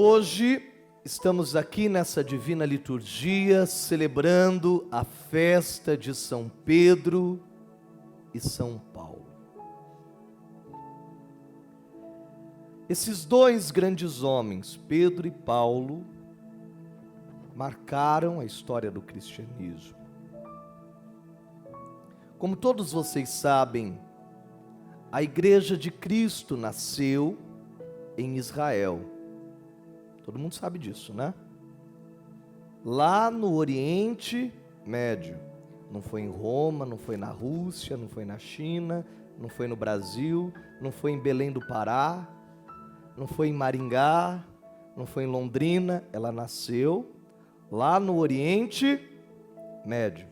hoje estamos aqui nessa divina liturgia celebrando a festa de São Pedro e São Paulo. Esses dois grandes homens, Pedro e Paulo, marcaram a história do cristianismo. Como todos vocês sabem, a Igreja de Cristo nasceu em Israel. Todo mundo sabe disso, né? Lá no Oriente Médio. Não foi em Roma, não foi na Rússia, não foi na China, não foi no Brasil, não foi em Belém do Pará, não foi em Maringá, não foi em Londrina. Ela nasceu lá no Oriente Médio.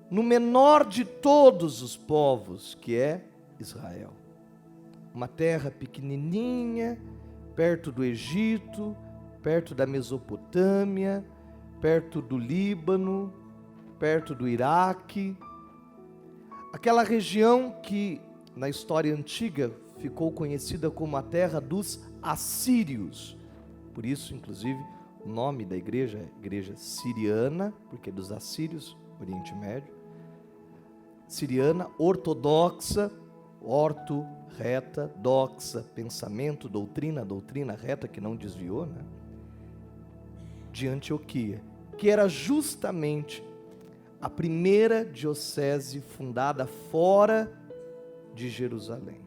No menor de todos os povos, que é Israel. Uma terra pequenininha, perto do Egito, perto da Mesopotâmia, perto do Líbano, perto do Iraque. Aquela região que na história antiga ficou conhecida como a terra dos assírios. Por isso, inclusive, o nome da igreja é Igreja Siriana, porque é dos assírios, Oriente Médio. Siriana, ortodoxa, orto, reta, doxa, pensamento, doutrina, doutrina reta, que não desviou, né? De Antioquia, que era justamente a primeira diocese fundada fora de Jerusalém.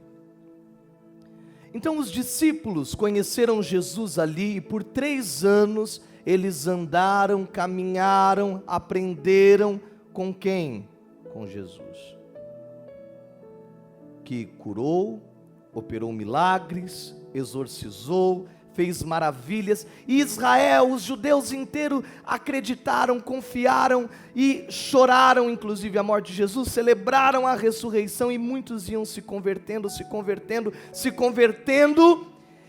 Então os discípulos conheceram Jesus ali e por 3 anos eles andaram, caminharam, aprenderam com quem? Com Jesus. Que curou, operou milagres, exorcizou, fez maravilhas. E Israel, os judeus inteiros acreditaram, confiaram e choraram, inclusive, a morte de Jesus, celebraram a ressurreição e muitos iam se convertendo.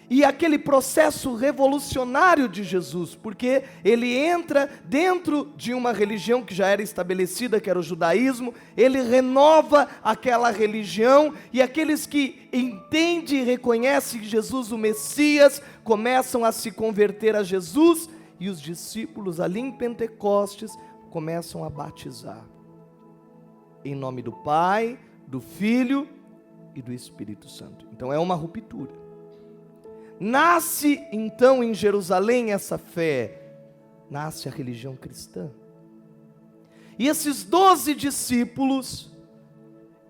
E aquele processo revolucionário de Jesus, porque ele entra dentro de uma religião que já era estabelecida, que era o judaísmo, ele renova aquela religião, e aqueles que entendem e reconhecem Jesus o Messias, começam a se converter a Jesus, e os discípulos ali em Pentecostes começam a batizar, em nome do Pai, do Filho e do Espírito Santo. Então é uma ruptura. Nasce então em Jerusalém essa fé, nasce a religião cristã. E esses 12 discípulos,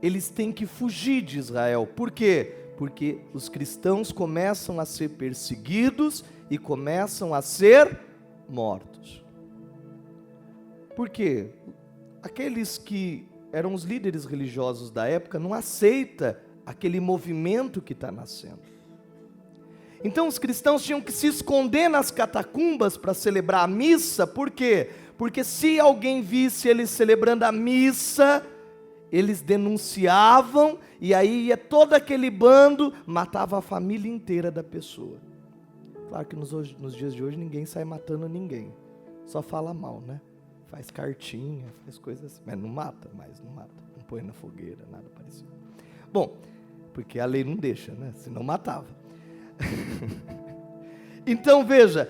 eles têm que fugir de Israel. Por quê? Porque os cristãos começam a ser perseguidos e começam a ser mortos. Por quê? Aqueles que eram os líderes religiosos da época não aceitam aquele movimento que está nascendo. Então os cristãos tinham que se esconder nas catacumbas para celebrar a missa. Por quê? Porque se alguém visse eles celebrando a missa, eles denunciavam, e aí ia todo aquele bando, matava a família inteira da pessoa. Claro que nos dias de hoje ninguém sai matando ninguém, só fala mal, né? Faz cartinha, faz coisas assim, mas não mata mais, não põe na fogueira, nada parecido. Bom, porque a lei não deixa, né? Senão matava. Então veja,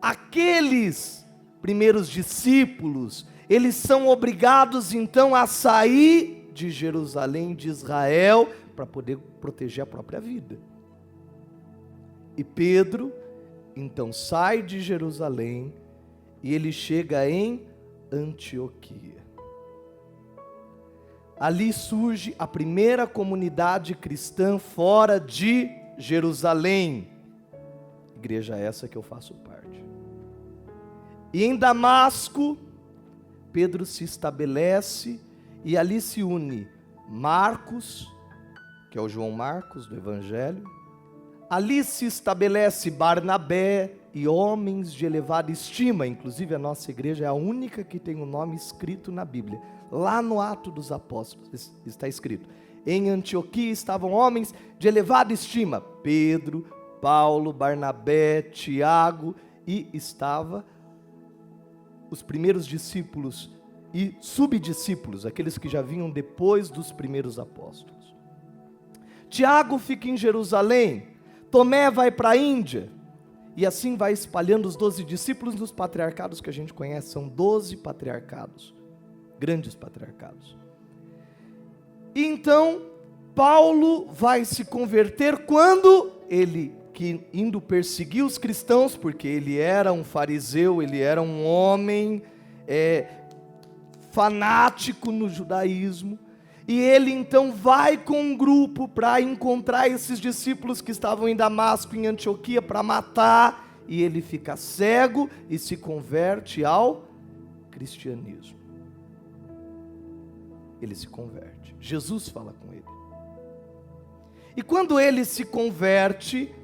aqueles primeiros discípulos, eles são obrigados então a sair de Jerusalém, de Israel, para poder proteger a própria vida. E Pedro então sai de Jerusalém e ele chega em Antioquia. Ali surge a primeira comunidade cristã fora de Jerusalém, igreja essa que eu faço parte. E em Damasco, Pedro se estabelece e ali se une Marcos, que é o João Marcos do Evangelho. Ali se estabelece Barnabé e homens de elevada estima. Inclusive a nossa igreja é a única que tem o nome escrito na Bíblia. Lá no Atos dos Apóstolos está escrito: em Antioquia estavam homens de elevada estima, Pedro, Paulo, Barnabé, Tiago, e estava os primeiros discípulos e subdiscípulos, aqueles que já vinham depois dos primeiros apóstolos. Tiago fica em Jerusalém, Tomé vai para a Índia, E assim vai espalhando os 12 discípulos nos patriarcados que a gente conhece. São 12 patriarcados, grandes patriarcados. E então, Paulo vai se converter quando ele, que indo perseguir os cristãos, porque ele era um fariseu, ele era um homem fanático no judaísmo, e ele então vai com um grupo para encontrar esses discípulos que estavam em Damasco, em Antioquia, para matar, e ele fica cego e se converte ao cristianismo. Ele se converte. Jesus fala com ele. E quando ele se converte,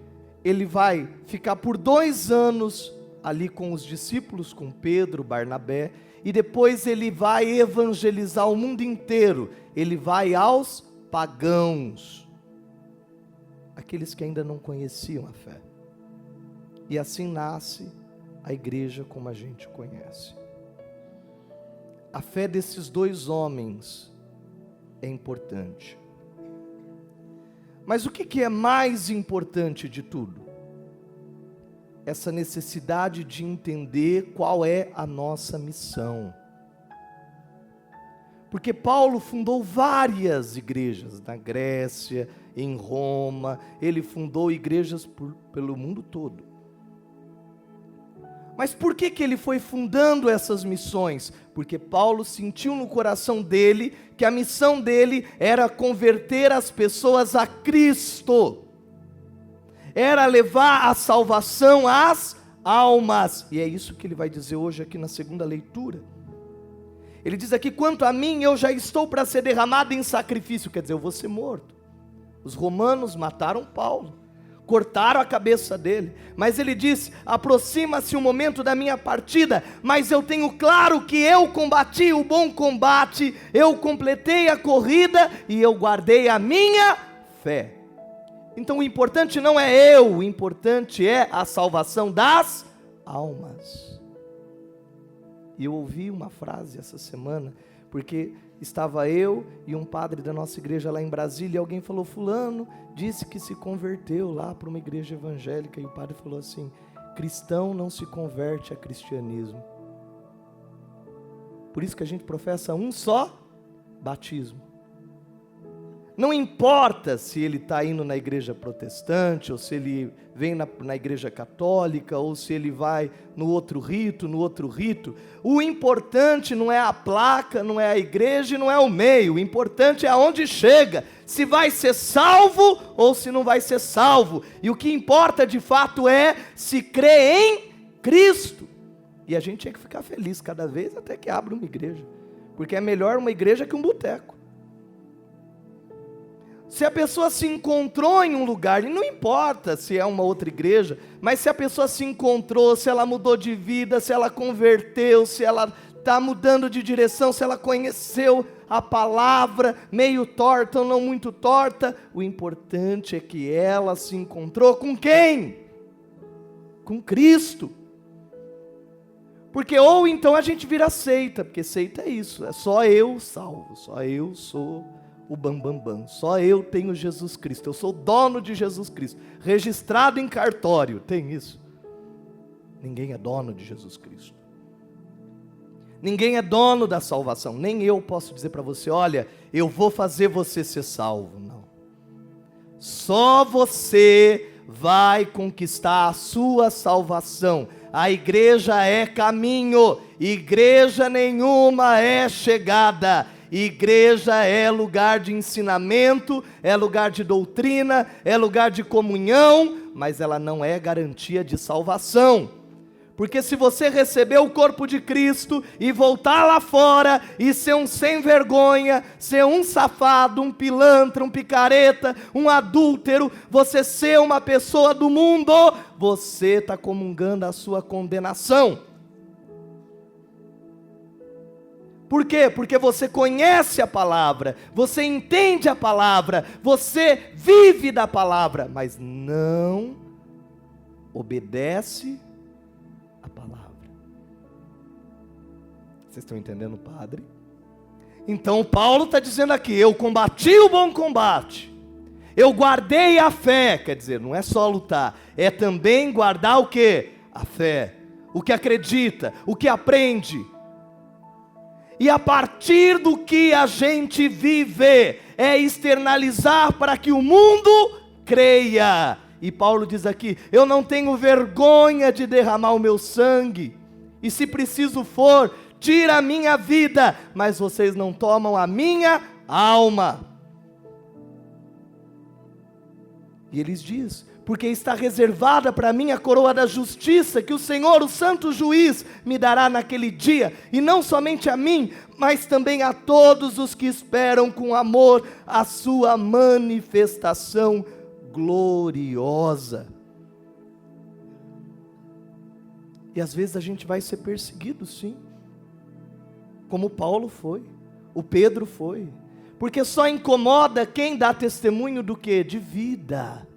ele vai ficar por 2 anos ali com os discípulos, com Pedro, Barnabé, e depois ele vai evangelizar o mundo inteiro. Ele vai aos pagãos, aqueles que ainda não conheciam a fé. E assim nasce a igreja como a gente conhece. A fé desses 2 homens é importante. Mas o que é mais importante de tudo? Essa necessidade de entender qual é a nossa missão. Porque Paulo fundou várias igrejas, na Grécia, em Roma, ele fundou igrejas pelo mundo todo. Mas por que ele foi fundando essas missões? Porque Paulo sentiu no coração dele que a missão dele era converter as pessoas a Cristo. Era levar a salvação às almas. E é isso que ele vai dizer hoje aqui na segunda leitura. Ele diz aqui: quanto a mim, eu já estou para ser derramado em sacrifício. Quer dizer, eu vou ser morto. Os romanos mataram Paulo, cortaram a cabeça dele, mas ele disse: aproxima-se o momento da minha partida, mas eu tenho claro que eu combati o bom combate, eu completei a corrida e eu guardei a minha fé. Então o importante não é eu, o importante é a salvação das almas. E eu ouvi uma frase essa semana, porque estava eu e um padre da nossa igreja lá em Brasília, e alguém falou: fulano disse que se converteu lá para uma igreja evangélica, e o padre falou assim: cristão não se converte a cristianismo. Por isso que a gente professa um só batismo. Não importa se ele está indo na igreja protestante, ou se ele vem na igreja católica, ou se ele vai no outro rito. O importante não é a placa, não é a igreja e não é o meio. O importante é aonde chega, se vai ser salvo ou se não vai ser salvo. E o que importa de fato é se crê em Cristo. E a gente tinha que ficar feliz cada vez até que abra uma igreja, porque é melhor uma igreja que um boteco. Se a pessoa se encontrou em um lugar, e não importa se é uma outra igreja, mas se a pessoa se encontrou, se ela mudou de vida, se ela converteu, se ela está mudando de direção, se ela conheceu a palavra, meio torta ou não muito torta, o importante é que ela se encontrou com quem? Com Cristo. Porque ou então a gente vira seita, porque seita é isso, é só eu salvo, só eu sou o bambambam, só eu tenho Jesus Cristo, eu sou dono de Jesus Cristo, registrado em cartório, tem isso? Ninguém é dono de Jesus Cristo, ninguém é dono da salvação, nem eu posso dizer para você: olha, eu vou fazer você ser salvo, não, só você vai conquistar a sua salvação. A igreja é caminho, igreja nenhuma é chegada. Igreja é lugar de ensinamento, é lugar de doutrina, é lugar de comunhão, mas ela não é garantia de salvação. Porque se você receber o corpo de Cristo e voltar lá fora e ser um sem vergonha, ser um safado, um pilantra, um picareta, um adúltero, você ser uma pessoa do mundo, você está comungando a sua condenação. Por quê? Porque você conhece a palavra, você entende a palavra, você vive da palavra, mas não obedece a palavra. Vocês estão entendendo, padre? Então Paulo está dizendo aqui: eu combati o bom combate, Eu guardei a fé, quer dizer, não é só lutar, é também guardar o quê? A fé, o que acredita, o que aprende. E a partir do que a gente vive, é externalizar para que o mundo creia. E Paulo diz aqui, eu não tenho vergonha de derramar o meu sangue, e se preciso for, tira a minha vida, mas vocês não tomam a minha alma. E eles diz, porque está reservada para mim a coroa da justiça, que o Senhor, o santo juiz, me dará naquele dia, e não somente a mim, mas também a todos os que esperam com amor a sua manifestação gloriosa. E às vezes a gente vai ser perseguido, sim, como Paulo foi, o Pedro foi, porque só incomoda quem dá testemunho do quê? De vida,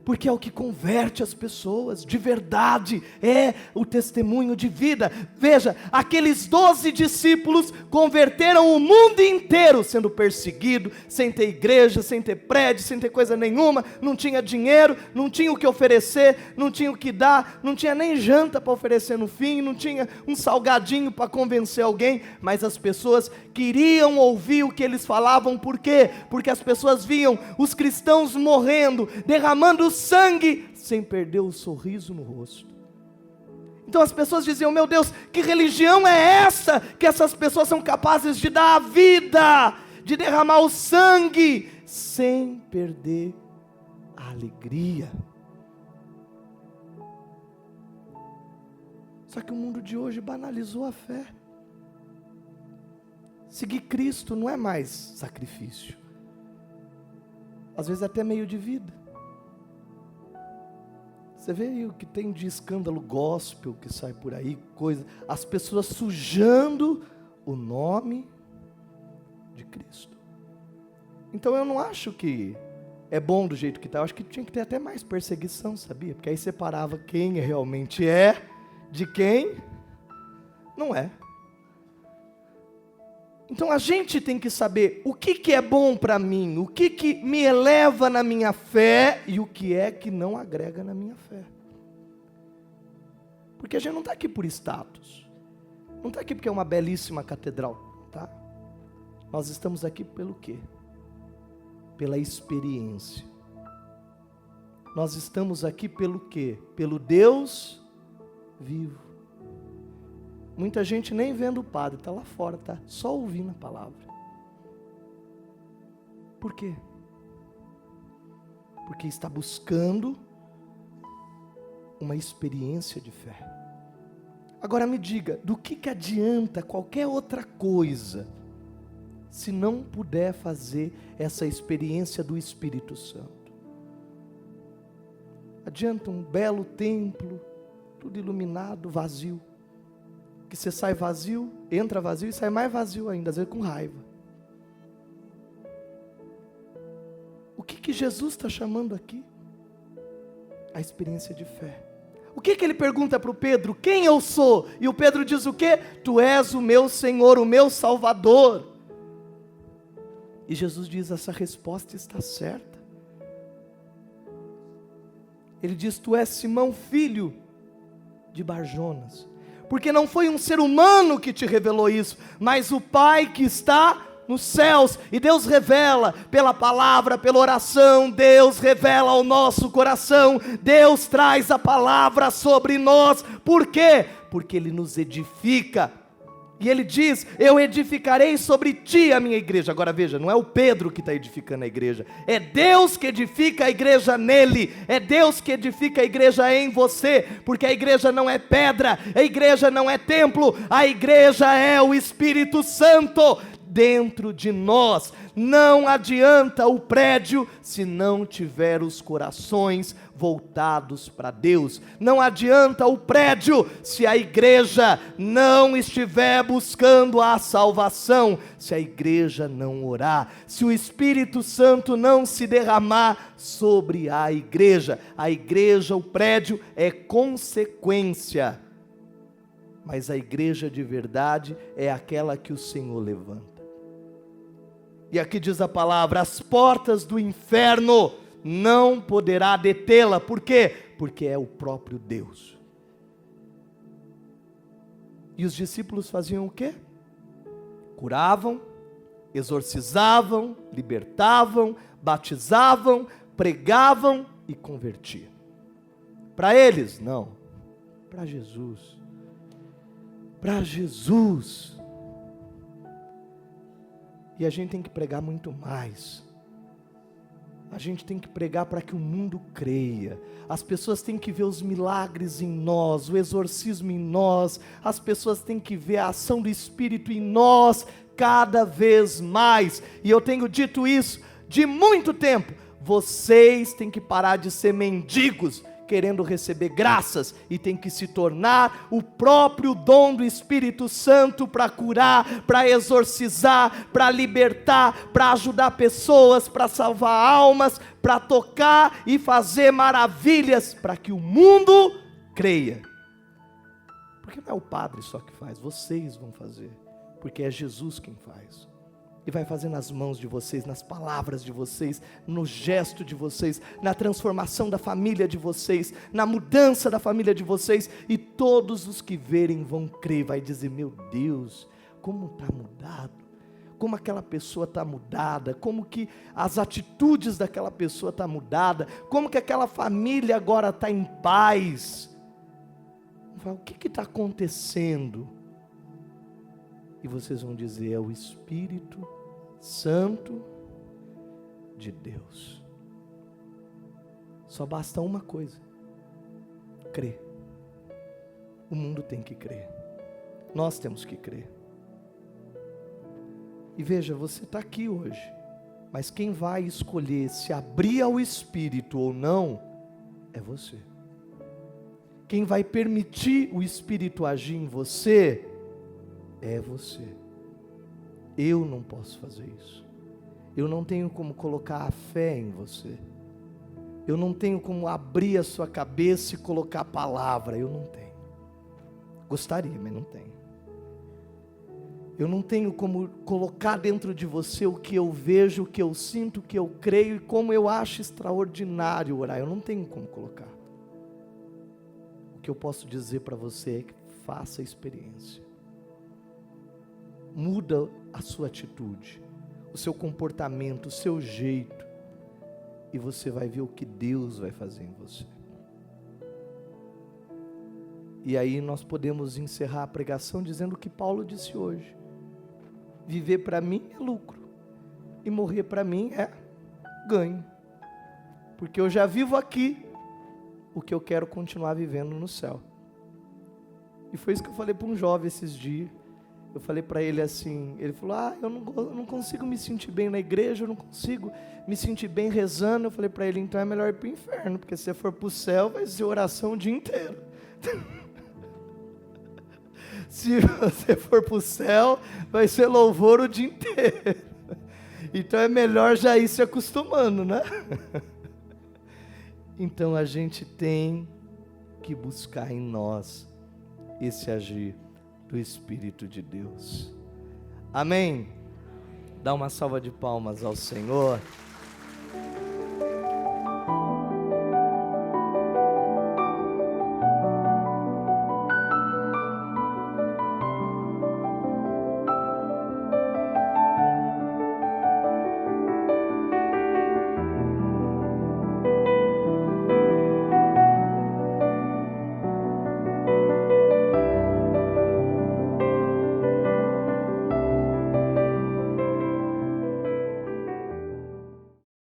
porque é o que converte as pessoas, de verdade, é o testemunho de vida. Veja, aqueles 12 discípulos converteram o mundo inteiro, sendo perseguido, sem ter igreja, sem ter prédio, sem ter coisa nenhuma, não tinha dinheiro, não tinha o que oferecer, não tinha o que dar, não tinha nem janta para oferecer no fim, não tinha um salgadinho para convencer alguém, mas as pessoas queriam ouvir o que eles falavam. Por quê? Porque as pessoas viam os cristãos morrendo, derramando sangue, sem perder o sorriso no rosto. Então as pessoas diziam, meu Deus, que religião é essa, que essas pessoas são capazes de dar a vida, de derramar o sangue, sem perder a alegria. Só que o mundo de hoje banalizou a fé. Seguir Cristo não é mais sacrifício, às vezes até meio de vida. Você vê aí o que tem de escândalo gospel que sai por aí, coisa, as pessoas sujando o nome de Cristo. Então eu não acho que é bom do jeito que está, eu acho que tinha que ter até mais perseguição, sabia? Porque aí separava quem realmente é de quem não é. Então a gente tem que saber o que é bom para mim, o que me eleva na minha fé e o que é que não agrega na minha fé. Porque a gente não está aqui por status, não está aqui porque é uma belíssima catedral, tá? Nós estamos aqui pelo quê? Pela experiência. Nós estamos aqui pelo quê? Pelo Deus vivo. Muita gente nem vendo o padre, está lá fora, tá? Só ouvindo a palavra. Por quê? Porque está buscando uma experiência de fé. Agora me diga, do que adianta qualquer outra coisa, se não puder fazer essa experiência do Espírito Santo? Adianta um belo templo, tudo iluminado, vazio. Que você sai vazio, entra vazio e sai mais vazio ainda, às vezes com raiva. O que Jesus está chamando aqui? A experiência de fé. O que ele pergunta para o Pedro? Quem eu sou? E o Pedro diz o quê? Tu és o meu Senhor, o meu Salvador. E Jesus diz, essa resposta está certa. Ele diz, tu és Simão, filho de Barjonas. Porque não foi um ser humano que te revelou isso, mas o Pai que está nos céus. E Deus revela pela palavra, pela oração. Deus revela ao nosso coração. Deus traz a palavra sobre nós. Por quê? Porque Ele nos edifica. E Ele diz, eu edificarei sobre ti a minha igreja. Agora veja, não é o Pedro que está edificando a igreja, é Deus que edifica a igreja nele, é Deus que edifica a igreja em você, porque a igreja não é pedra, a igreja não é templo, a igreja é o Espírito Santo dentro de nós. Não adianta o prédio se não tiver os corações voltados para Deus. Não adianta o prédio se a igreja não estiver buscando a salvação, se a igreja não orar, se o Espírito Santo não se derramar sobre a igreja. A igreja, o prédio é consequência, mas a igreja de verdade é aquela que o Senhor levanta. E aqui diz a palavra, as portas do inferno não poderá detê-la. Por quê? Porque é o próprio Deus. E os discípulos faziam o quê? Curavam, exorcizavam, libertavam, batizavam, pregavam e convertiam. Para eles? Não. Para Jesus. Para Jesus. E a gente tem que pregar muito mais. A gente tem que pregar para que o mundo creia. As pessoas têm que ver os milagres em nós, o exorcismo em nós. As pessoas têm que ver a ação do Espírito em nós cada vez mais. E eu tenho dito isso de muito tempo. Vocês têm que parar de ser mendigos, querendo receber graças, e tem que se tornar o próprio dom do Espírito Santo para curar, para exorcizar, para libertar, para ajudar pessoas, para salvar almas, para tocar e fazer maravilhas, para que o mundo creia. Porque não é o padre só que faz, vocês vão fazer, porque é Jesus quem faz. E vai fazer nas mãos de vocês, nas palavras de vocês, no gesto de vocês, na transformação da família de vocês, na mudança da família de vocês, e todos os que verem vão crer, vai dizer: meu Deus, como está mudado, como aquela pessoa está mudada, como que as atitudes daquela pessoa estão mudadas, como que aquela família agora está em paz. O que está acontecendo? E vocês vão dizer: é o Espírito Santo de Deus. Só basta uma coisa: crer. O mundo tem que crer. Nós temos que crer. E veja, você está aqui hoje, mas quem vai escolher se abrir ao Espírito ou não, é você. Quem vai permitir o Espírito agir em você, é você. Eu não posso fazer isso. Eu não tenho como colocar a fé em você. Eu não tenho como abrir a sua cabeça e colocar a palavra. Eu não tenho. Gostaria, mas não tenho. Eu não tenho como colocar dentro de você o que eu vejo, o que eu sinto, o que eu creio e como eu acho extraordinário orar. Eu não tenho como colocar. O que eu posso dizer para você é que faça a experiência. Muda a sua atitude, o seu comportamento, o seu jeito, e você vai ver o que Deus vai fazer em você. E aí nós podemos encerrar a pregação dizendo o que Paulo disse hoje: viver para mim é lucro, e morrer para mim é ganho, porque eu já vivo aqui o que eu quero continuar vivendo no céu. E foi isso que eu falei para um jovem esses dias. Eu falei para ele assim, ele falou: eu não consigo me sentir bem na igreja, eu não consigo me sentir bem rezando. Eu falei para ele: então é melhor ir para o inferno, porque se você for para o céu, vai ser oração o dia inteiro. Se você for para o céu, vai ser louvor o dia inteiro. Então é melhor já ir se acostumando, né? Então a gente tem que buscar em nós esse agir do Espírito de Deus. Amém? Dá uma salva de palmas ao Senhor.